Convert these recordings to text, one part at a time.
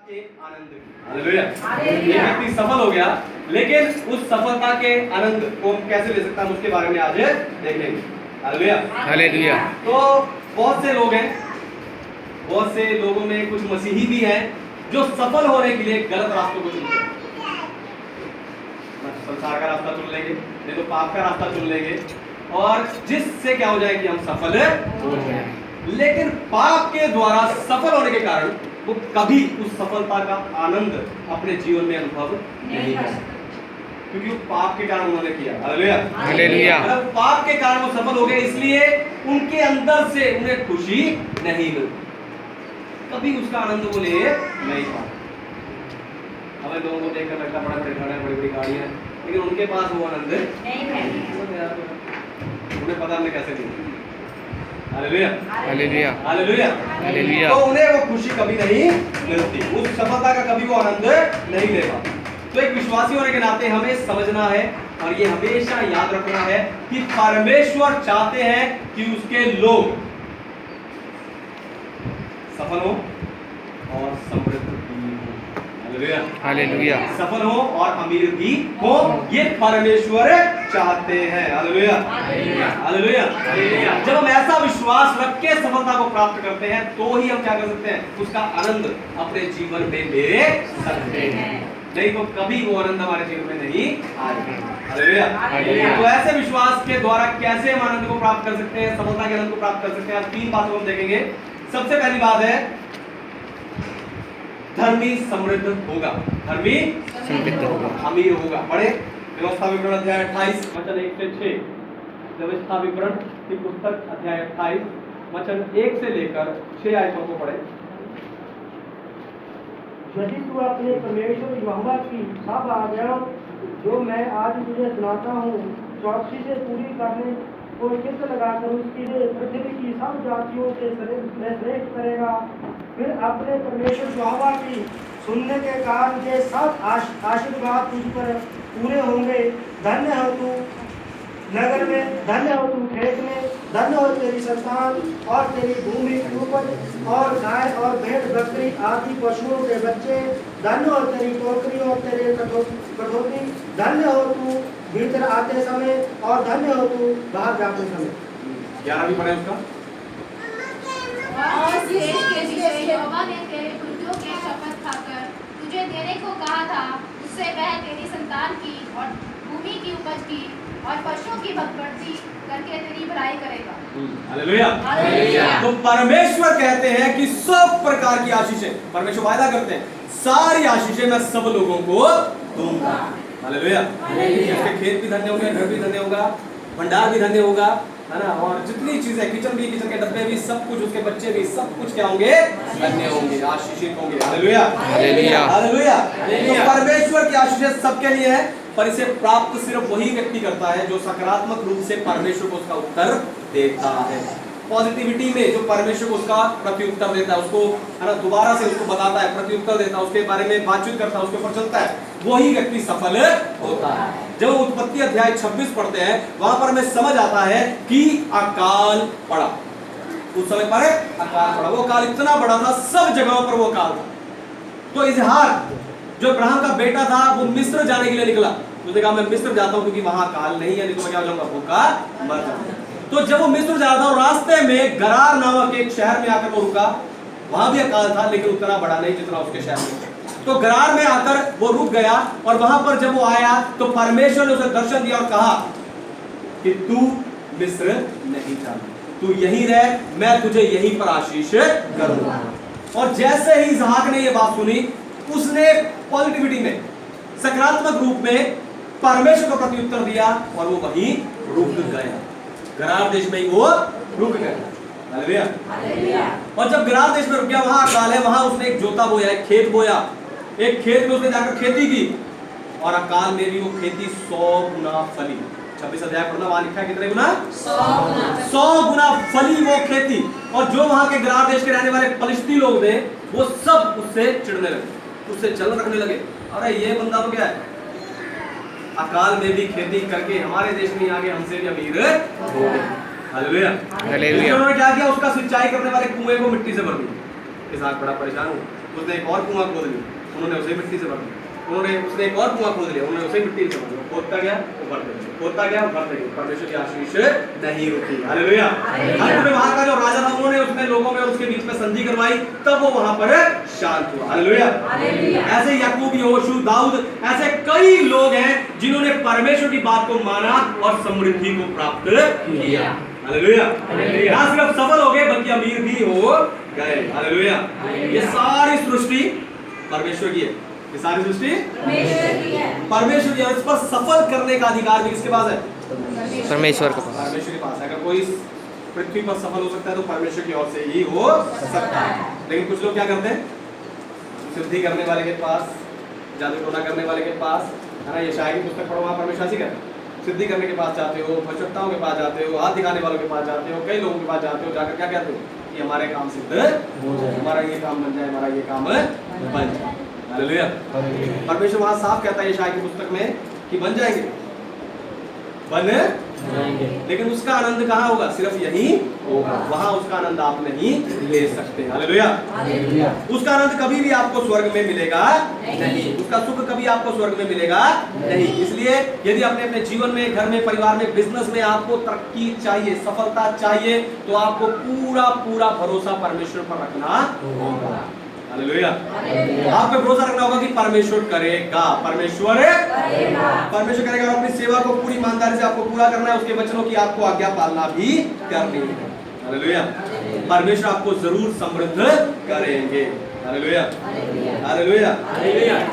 के आनंद की। हालेलुया। एक व्यक्ति सफल हो गया, लेकिन उस सफलता के आनंद को हम कैसे ले सकता है उसके बारे में आज देखेंगे। हालेलुया। हालेलुया। तो बहुत से लोग हैं, बहुत से लोगों में कुछ मसीही भी हैं जो सफल होने के लिए गलत रास्तों को चुनते हैं। संसार का रास्ता चुन लेंगे, नहीं तो पाप का रास्ता चुन लेंगे, और जिससे क्या हो जाए कि हम सफल हो जाए। लेकिन पाप के द्वारा सफल होने के कारण वो कभी उस सफलता का आनंद अपने जीवन में अनुभव नहीं कर सकते, क्योंकि वो पाप के कारण उन्होंने किया। हालेलुया। हालेलुया। मतलब पाप के कारण वो सफल हो गए, इसलिए उनके अंदर से उन्हें खुशी नहीं मिलती, कभी उसका आनंद वो ले नहीं पाते। हमें लोगों को देखकर लगता बड़ा बड़े घर है, बड़ी बड़ी गाड़ियां, लेकिन उनके पास वो आनंद नहीं है। उन्हें पता हमने कैसे दी। हालेलुया। हालेलुया। हालेलुया। हालेलुया। तो उन्हें वो खुशी कभी नहीं मिलती, उस सफलता का कभी वो आनंद नहीं ले पाते। तो एक विश्वासी होने के नाते हमें समझना है और ये हमेशा याद रखना है कि परमेश्वर चाहते हैं कि उसके लोग सफल हो और समृद्ध भी हो। हालेलुया। हालेलुया। सफल हो और अमीर भी हो, ये परमेश्वर चाहते हैं। हालेलुया। हालेलुया। हालेलुया। जब हम ऐसा विश्वास रख के सफलता को प्राप्त करते हैं तो ही हम क्या कर सकते हैं, उसका आनंद अपने जीवन में ले सकते हैं, नहीं तो कभी वो आनंद हमारे जीवन में नहीं आएगा। हालेलुया। तो ऐसे विश्वास के द्वारा कैसे हम आनंद को प्राप्त कर सकते हैं, सफलता के आनंद को प्राप्त कर सकते हैं, तीन बातों को हम देखेंगे। सबसे पहली बात है धर्मी समृद्ध होगा। धर्मी समृद्ध होगा, अमीर होगा। पढ़े व्यवस्था विवरण अध्याय 28 वचन 1 से 6। व्यवस्था विवरण की पुस्तक अध्याय 28 वचन 1 से लेकर 6 आयतों को पढ़े। यदि तू अपने परमेश्वर यहोवा की सब आज्ञाओं जो मैं आज तुझे सुनाता हूँ चौकसी से पूरी करने को चित्त लगाकर उसके लिए पृथ्वी की सब जातियों से श्रेष्ठ करेगा, फिर अपने परमेश्वर यहोवा की सुनने के कारण ये सब आशीर्वाद तुझ पर पूरे होंगे। धन्य हो तू नगर में, धन्य हो तू खेत में, धन्य हो तेरी संतान और तेरी भूमि की उपज और गाय और भेड़ बकरी आदि पशुओं के बच्चे। धन्य हो तेरी टोकरी और तेरे कटोरी, धन्य हो तू भीतर आते समय और धन्य हो तू बाहर जाते समय। 11 भी पढ़े उसका। और देश के विषय यहोवा ने तेरे पुरखों की शपथ खाकर तुझे देने को कहा था, उससे वह तेरी संतान की और भूमि की उपज की और पशुओं की बढ़ती करके तेरी भलाई करेगा। हालेलुया। हालेलुया। तो परमेश्वर कहते हैं कि सब प्रकार की आशीषें, परमेश्वर वायदा करते हैं सारी आशीषें मैं सब लोगों को दूंगा। हालेलुया। उसके खेत भी धन्य होंगे, घर भी धन्य होगा, भंडार भी धन्य होगा, है ना, और जितनी चीजें, किचन भी, किचन के डब्बे भी, सब कुछ, उसके बच्चे भी, सब कुछ क्या होंगे, धन्य होंगे, आशीषित होंगे। हालेलुया। हालेलुया। हालेलुया। तो परमेश्वर की आशीषें सबके लिए है, पर इसे प्राप्त सिर्फ वही व्यक्ति करता है जो सकारात्मक रूप से परमेश्वर को उसका उत्तर देता है। पॉजिटिविटी में जो परमेश्वर को उसका प्रत्युत्तर देता है, उसको, है ना, दोबारा से उसको बताता है, प्रत्युत्तर देता है, उसके बारे में बातचीत करता है, उसके ऊपर चलता है, वही व्यक्ति सफल होता है। जब उत्पत्ति अध्याय 26 पढ़ते हैं, वहां पर हमें समझ आता है कि अकाल पड़ा। उस समय पर अकाल पड़ा, वो काल इतना बड़ा था, सब जगहों पर वो काल था। तो इजहार जो अब्राहम का बेटा था वो मिस्र जाने के लिए निकला, उसने कहा मैं मिस्र जाता हूं क्योंकि वहां काल नहीं है, नहीं तो मैं क्या हो जाऊंगा, भूखा मर जाऊंगा। तो जब वो मिस्र जा रहा था, रास्ते में गरार नामक एक शहर में आकर वो रुका, वहां भी अकाल था लेकिन उतना बड़ा नहीं जितना उसके शहर में। तो गरार में आकर वो रुक गया, और वहां पर जब वो आया तो परमेश्वर ने उसे दर्शन दिया और कहा कि तू मिस्र नहीं जाना, तू यहीं रह, मैं तुझे यहीं पर आशीष करूंगा। और जैसे ही इसहाक ने ये बात सुनी, उसने पॉजिटिविटी में, सकारात्मक रूप में परमेश्वर को प्रत्युत्तर दिया और वो वहीं रुक गया, गरार देश में ही वो रुक गया। हालेलुया। हालेलुया। और जब गरार देश में रुक गया, वहां अकाल है, वहां उसने एक जोता बोया, एक खेत बोया, एक खेत में उसने जाकर खेती की, और अकाल में भी वो खेती 100 गुना फली। 26 अध्याय पढ़ना, वहां लिखा है कितने गुना, 100 गुना फली वो खेती। और जो वहां के गरार देश के रहने वाले पलिश्ती लोग थे, वो सब उससे चिढ़ने लगे, उससे जलन रखने लगे, अरे ये बंदा तो क्या है, अकाल में भी खेती करके हमारे देश में आगे हमसे भी अमीर हो गए। हालेलुया। हालेलुया। उन्होंने क्या किया, उसका सिंचाई करने वाले कुएं को मिट्टी से भर दिया। इसहाक बड़ा परेशान हुआ, उसने एक और कुआं खोद लिया, उन्होंने उसे मिट्टी से भर दिया। उसने एक और कुआं खोद लिया, उन्होंने उसे मिट्टी से भर दिया। खोदता गया वो भरते गया, खोदता गया वो भरते गया। परमेश्वर की आशीष नहीं रुकी। हालेलुया। अंत में वहां का जो राजा था उन्होंने उसने लोगों में उसके बीच में संधि करवाई, तब वो वहां पर शांत हुआ। हालेलुया। ऐसे याकूब, यहोशू, दाऊद, ऐसे कई लोग हैं जिन्होंने परमेश्वर की बात को माना और समृद्धि को प्राप्त किया। हालेलुया। ना सिर्फ सफल हो गए बल्कि अमीर भी हो गए। हालेलुया। ये सारी सृष्टि परमेश्वर की है, ये सारी सृष्टि परमेश्वर की है। इस पर सफल करने का अधिकार भी किसके पास है? परमेश्वर के पास। परमेश्वर के पास है। अगर कोई पृथ्वी पर सफल हो सकता है तो परमेश्वर की ओर से ही हो सकता है। लेकिन कुछ लोग क्या करते हैं? सिद्धि करने वाले के पास, जादू टोना करने वाले के पास, है ना, ये शायरी की पुस्तक पढ़ो, वहाँ परमेश्वर ऐसी करते हैं। सिद्धि करने के पास जाते हो, भचकताओं के पास जाते हो, हाथ दिखाने वालों के पास जाते हो, कई लोगों के पास जाते हो, जाकर क्या कहते हो? कि हमारे काम सिद्ध हो जाए, हमारा ये काम बन जाए, हमारा ये काम बन जाए। हालेलुया। परमेश्वर वहां साफ कहता है यशायाह की पुस्तक में कि बन जाएंगे, बन जाएंगे, लेकिन उसका आनंद कहाँ होगा? सिर्फ यही होगा, वहां उसका आनंद आप नहीं ले सकते। हालेलुया। उसका आनंद कभी भी आपको स्वर्ग में मिलेगा नहीं, उसका सुख कभी आपको स्वर्ग में मिलेगा नहीं। इसलिए यदि अपने अपने जीवन में, घर में, परिवार में, बिजनेस में आपको तरक्की चाहिए, सफलता चाहिए, तो आपको पूरा पूरा भरोसा परमेश्वर पर रखना होगा। हालेलुया। आप पे भरोसा रखना होगा कि परमेश्वर करेगा, परमेश्वर करेगा। और अपनी सेवा को पूरी ईमानदारी से आपको पूरा करना है, उसके वचनों की आपको आज्ञा पालना भी करनी है। हालेलुया। परमेश्वर आपको जरूर समृद्ध करेंगे। हालेलुया। हालेलुया।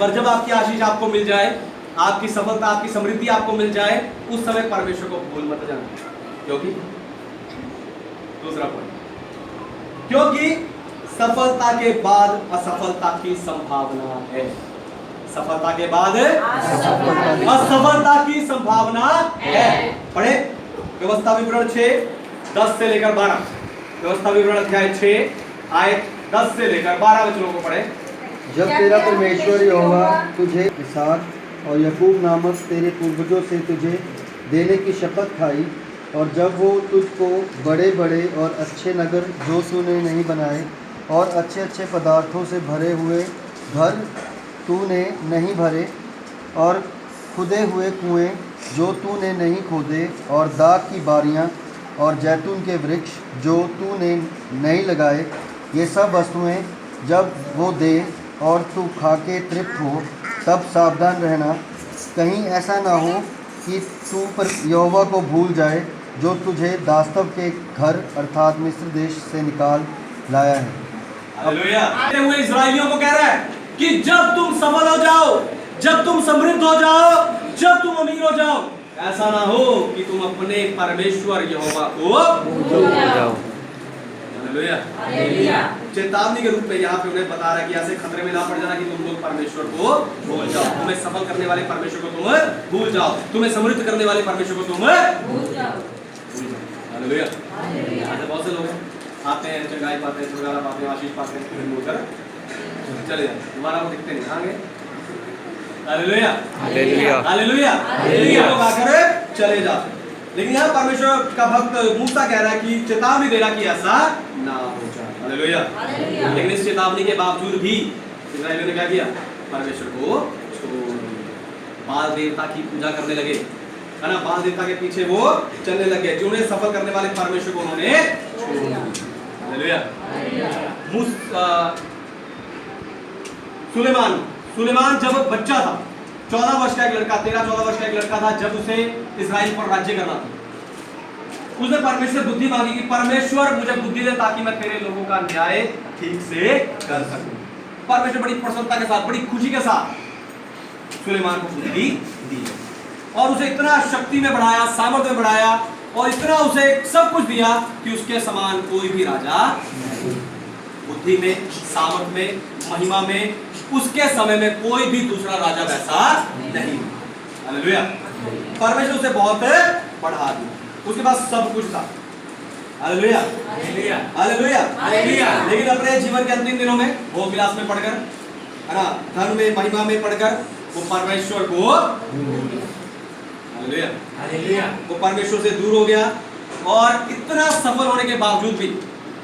पर जब आपकी आशीष आपको मिल जाए, आपकी सफलता, आपकी समृद्धि आपको मिल जाए, उस समय परमेश्वर को भूल मत जाना। क्योंकि दूसरा पॉइंट, क्योंकि सफलता के बाद असफलता की संभावना है। सफलता के बाद असफलता की संभावना है। पढ़े व्यवस्था विवरण 6:10 से लेकर 12। व्यवस्था विवरण अध्याय 6 आयत 10 से लेकर 12 वचनों को पढ़े। जब तेरा परमेश्वर यहोवा तुझे इसहाक और याकूब नामक तेरे पूर्वजों से तुझे देने की शपथ खाई, और जब वो तुझको बड़े बड़े और अच्छे नगर जो तूने नहीं बनाए और अच्छे अच्छे पदार्थों से भरे हुए घर तूने नहीं भरे, और खुदे हुए कुएं जो तूने नहीं खोदे, और दाख की बारियां और जैतून के वृक्ष जो तूने नहीं लगाए, ये सब वस्तुएं जब वो दे और तू खा के तृप्त हो, तब सावधान रहना, कहीं ऐसा ना हो कि तू पर यहोवा को भूल जाए जो तुझे दास्तव के घर अर्थात मिस्र देश से निकाल लाया है। हालेलुया। हुए इस्राएलियों को कह रहा है कि जब तुम सफल हो जाओ, जब तुम समृद्ध हो जाओ, जब तुम अमीर हो जाओ, ऐसा ना हो कि तुम अपने परमेश्वर यहोवा को भूल जाओ। हालेलुया। चेतावनी के रूप में यहाँ पे उन्हें बता रहा है कि ऐसे खतरे में ना पड़ जाना कि तुम लोग परमेश्वर को भूल जाओ। तुम्हें सफल करने वाले परमेश्वर को तुम भूल जाओ, तुम्हें समृद्ध करने वाले परमेश्वर को तुम भूल जाओ। हालेलुया। आज बहुत से लोग हैं, आते हैं, चंगाई पाते हैं, छुटकारा पाते हैं, आशीष पाते हैं, फिर बोलकर चले जाते हैं, दोबारा वो दिखते नहीं। आगे हालेलुया। हालेलुया। हालेलुया। लोग आकर चले जाते हैं। लेकिन यहाँ परमेश्वर का भक्त मूसा कह रहा है कि चेतावनी दे रहा कि ऐसा ना हो जाए। हालेलुया। लेकिन इस चेतावनी के बावजूद भी इस्राएलियों ने क्या किया? परमेश्वर को छोड़ दिया, बाल देवता की पूजा करने लगे, है ना, बाल देवता के पीछे वो चलने लगे, जो उन्हें सफल करने वाले परमेश्वर को उन्होंने छोड़ दिया। हालेलुया। सुलेमान जब बच्चा था, 14 वर्ष का एक लड़का, 13-14 वर्ष का एक लड़का था, जब उसे इस्राएल पर राज्य करना था, उसने परमेश्वर बुद्धि मांगी कि परमेश्वर मुझे बुद्धि दे ताकि मैं तेरे लोगों का न्याय ठीक से कर सकूं। परमेश्वर बड़ी प्रसन्नता के साथ, बड़ी खुशी के साथ सुलेमान को बुद्धि दी और उसे इतना शक्ति में बढ़ाया, सामर्थ्य में बढ़ाया, और इतना उसे सब कुछ दिया कि उसके समान कोई भी राजा नहीं। बुद्धि में, सामर्थ्य में, महिमा में उसके समय में कोई भी दूसरा राजा वैसा नहीं। हालेलुया। परमेश्वर उसे बहुत बढ़ा दिया, उसके पास सब कुछ था। हालेलुया। हालेलुया। हालेलुया। लेकिन अपने जीवन के अंतिम दिनों में भोग विलास में पढ़कर, है ना, धन में, महिमा में पढ़कर वो परमेश्वर को, हालेलुया, वो परमेश्वर से दूर हो गया। और इतना सफल होने के बावजूद भी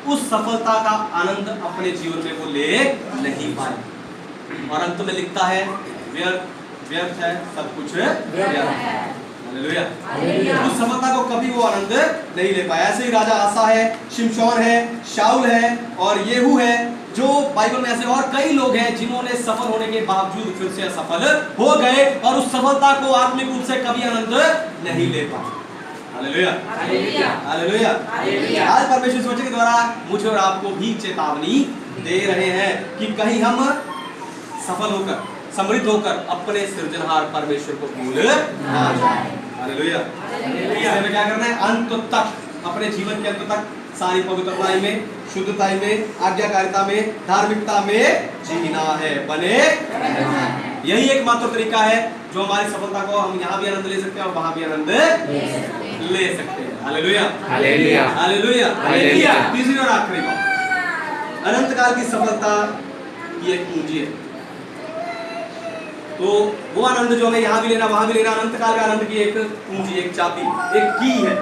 उस सफलता का आनंद अपने जीवन में वो ले नहीं पाए। और अंत में लिखता है व्यर्थ है सब कुछ व्यर्थ है। हालेलुया। उस सफलता को कभी वो आनंद नहीं ले पाया। ऐसे ही राजा आसा है, शिमशोन है, शाऊल है और येहू है, जो बाइबल में ऐसे और कई लोग हैं जिन्होंने सफल होने के बावजूद फिर से असफल हो गए और उस सफलता को आत्मिक रूप से कभी आनंद नहीं ले पाए। Hallelujah, hallelujah. आज परमेश्वर इस वचन के द्वारा मुझे और आपको भी चेतावनी दे रहे हैं कि कहीं हम सफल होकर, समृद्ध होकर अपने सृजनहार परमेश्वर को भूल ना जाए। हालेलुया। हमें क्या करना है? अंत तक, अपने जीवन के अंत तक सारी पवित्रता में, शुद्धता में, आज्ञाकारिता में, धार्मिकता में जीना है, बने रहना है। यही एकमात्र तरीका है जो हमारी सफलता को हम यहाँ भी आनंद ले सकते हैं और वहां भी आनंद ले सकते हैं। Hallelujah, hallelujah, hallelujah, hallelujah. तीसरी और आखिरी बात, अनंत काल की सफलता की एक पूंजी है। तो वो आनंद जो हमें यहाँ भी लेना वहां भी लेना, अनंत काल का आनंद की एक पूंजी, एक चाबी, एक की है।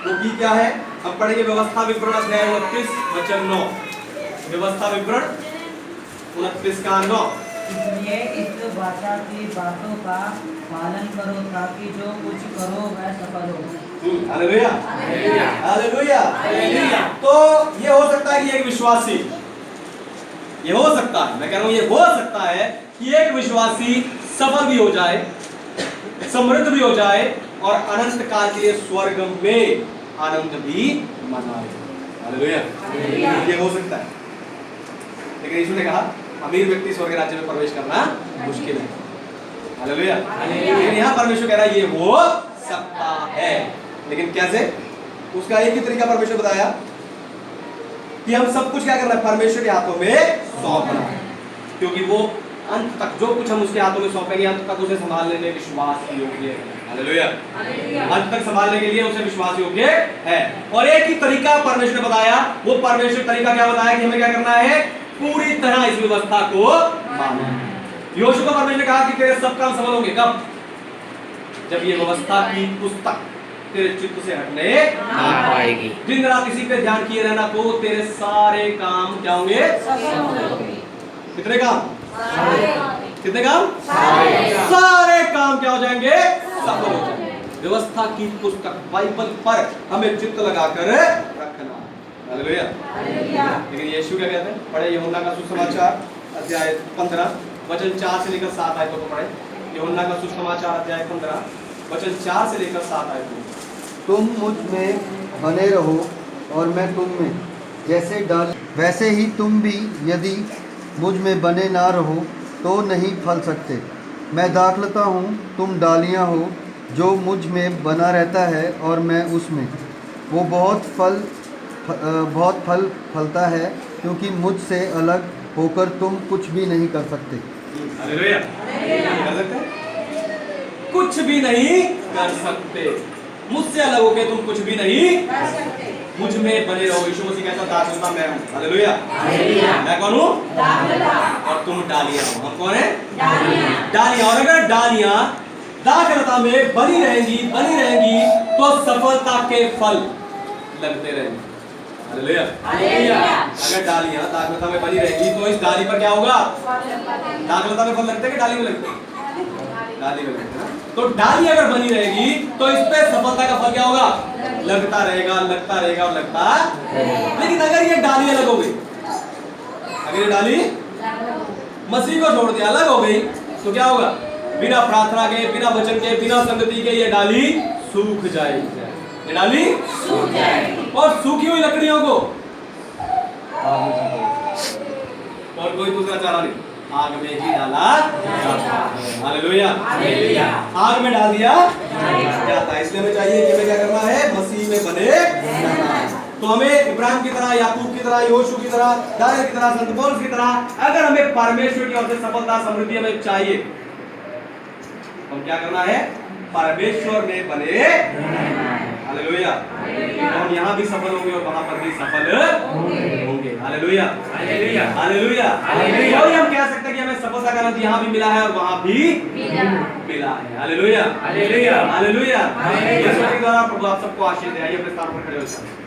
वो की क्या है? हम पढ़ेंगे व्यवस्था विवरण अध्याय 29 वचन 9। व्यवस्था विवरण 29 का 9। इसलिए इस भाषा की बातों का पालन करो ताकि जो कुछ करो वह सफल हो। Hallelujah, hallelujah, hallelujah. तो ये हो सकता है कि एक विश्वासी, ये हो सकता है, मैं कह रहा हूं ये हो सकता है कि एक विश्वासी सफल भी हो जाए, समृद्ध भी हो जाए और अनंत काल के लिए स्वर्ग में आनंद भी मनाए। हालेलुया, ये हो सकता है। लेकिन यीशु ने कहा अमीर व्यक्ति स्वर्ग राज्य में प्रवेश करना मुश्किल है। हालेलुया। लेकिन यहाँ परमेश्वर कह रहा है ये हो सकता है। लेकिन कैसे? उसका एक ही तरीका परमेश्वर बताया कि हम सब कुछ क्या करना है? परमेश्वर के हाथों में सौंपना है। क्योंकि वो अंत तक जो कुछ हम उसके हाथों में सौंपेंगे अंत तक उसे संभालने में विश्वास योग्य है। हालेलुया, अंत तक संभालने के लिए उसे विश्वास योग्य है। और एक ही तरीका परमेश्वर ने बताया, वो परमेश्वर तरीका क्या बताया कि हमें क्या करना है? पूरी तरह इस व्यवस्था को मानना है। योशू को परमेश्वर ने कहा कि तेरे सब काम सफल होंगे। कब? जब ये व्यवस्था की पुस्तक तेरे चित्त से हटने ना पाएगी। दिन रात इसी पे ध्यान किए रहना तो तेरे सारे काम क्या होंगे? कितने काम? कितने काम? सारे काम क्या हो जाएंगे? सफल हो जाएंगे। व्यवस्था की पुस्तक बाइबल पर हमें चित्त लगाकर रखना। हालेलुया। लेकिन यीशु क्या कहते हैं? पढ़े यूहन्ना का सुसमाचार अध्याय 15 वचन 4 से लेकर 7 आयतों को पढ़े। यूहन्ना का सुसमाचार अध्याय 15 वचन 4 से लेकर 7 आयतों। तुम मुझ में बने रहो और मैं तुम में, जैसे डाल वैसे ही तुम भी यदि मुझ में बने ना रहो तो नहीं फल सकते। मैं दाखलता हूँ, तुम डालियाँ हो। जो मुझ में बना रहता है और मैं उसमें, वो बहुत फल फलता है, क्योंकि मुझसे अलग होकर तुम कुछ भी नहीं कर सकते। हालेलुया। कर सकते? कुछ भी नहीं कर सकते। मुझसे अलग होकर तुम कुछ भी नहीं कर सकते। मुझ में बने रहो। यीशु मसीह कहता दाखलता मैं हूँ। हालेलुया। मैं कौन हूँ? और तुम डालियाँ हो। हम कौन है? डालियाँ। और अगर डालियाँ दाखलता में बनी रहेंगी तो सफलता के फल लगते रहेंगे। हालेलुया। अगर डालियाँ दाखलता में बनी रहेगी तो इस डाली पर क्या होगा? दाखलता में फल लगते हैं कि डाली में लगते हैं? डाली में लगते हैं। तो डाली अगर बनी रहेगी तो इस पे सफलता का फल क्या होगा? लगता रहेगा, लगता रहेगा और लगता। लेकिन अगर ये डाली अलग हो गई, अगर ये डाली मसीह को छोड़ के अलग हो गई तो क्या होगा? बिना प्रार्थना के, बिना वचन के, बिना संगति के ये डाली सूख जाएगी। ये डाली सूख जाएगी। और सूखी हुई लकड़ियों को और कोई दूसरा चारा नहीं, आग में ही डाला जाता है। हालेलुया। आग में डाल दिया जाता है। इसलिए हमें चाहिए कि हमें क्या करना है? मसीह में बने रहना है। तो हमें इब्राहिम की तरह, याकूब की तरह, योशू की तरह, दाऊद की तरह, संत पौलुस की तरह अगर हमें परमेश्वर की ओर से सफलता, समृद्धि हमें चाहिए, हम क्या करना है? परमेश्वर में बने। हालेलुया। हम यहाँ भी सफल होंगे और वहां पर भी सफल होंगे। Hallelujah, hallelujah, hallelujah. और हम कह सकते हैं कि हमें सफलता का आनंद यहाँ भी मिला है और वहां भी मिला है। Hallelujah, hallelujah, hallelujah. यीशु के द्वारा प्रभु आप सबको आशीष दे। आइए अपने स्थान पर खड़े हो जाएं।